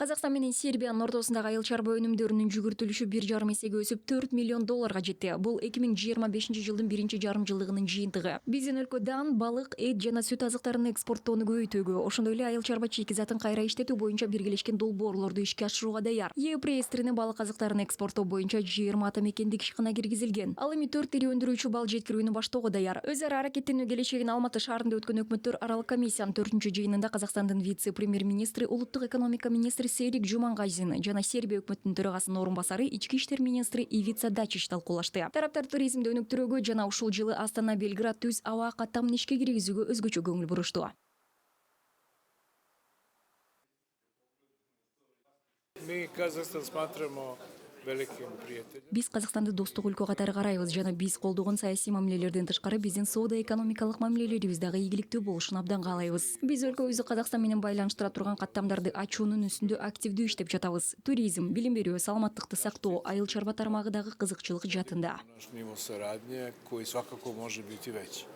Казакстан менен Сербиянын ортосундагы айыл чарба өнүмдөрүнүн жүгүртүлүшү 1,5 эсеге өсүп 4 миллион долларга жетти. Бул 2025 жылдын биринчи жарым жылдыгынын жыйынтыгы. Биздин өлкөдөн балык, эт жана сүт азыктарын экспорттоону көбөйтүүгө, ошондой эле айыл чарба чийкизатын кайра иштетүү боюнча биргелешкен долбоорлорду ишке ашырууга даяр. ЕУ реестрине балык азыктарын экспорттоо боюнча 20 ата мекендик ишкана киргизилген. Ал эми 4 ири өндүрүүчү бал жеткирүүнү баштоого даяр. Өз ара аракеттенүү келечегин Алматы шаарында өткөн өкмөттөр аралык комиссиянын 4-чү жыйынында Казакстандын вице-премьер-министри, улуттук экономика министри Серик Жумангазин жана Сербия өкмөтүнүн төрагасынын орун басары ички иштер министри Ивица Дачич талкуулашты. Тараптар туризмди өнүктүрүүгө жана ушул жылы Астана Белград түз аба каттамын ишке киргизүүгө өзгөчө көңүл бурушту. Мы Казахстан смотрим великим приятелем. Биз Казакстанды достук өлкө катары карайбыз жана биз колдогон саясий мамилелерден тышкары биздин соода-экономикалык мамилелерибиз дагы ийгиликтүү болушун абдан каалайбыз. Биз өлкөбүздү Казакстан менен байланыштыра турган каттамдарды ачуунун үстүндө активдүү иштеп жатабыз. Туризм, билим берүү, саламаттыкты сактоо, айыл чарба тармагы дагы кызыкчылык жаатында. Наш ниво сарадње кој свакако може бити веќи.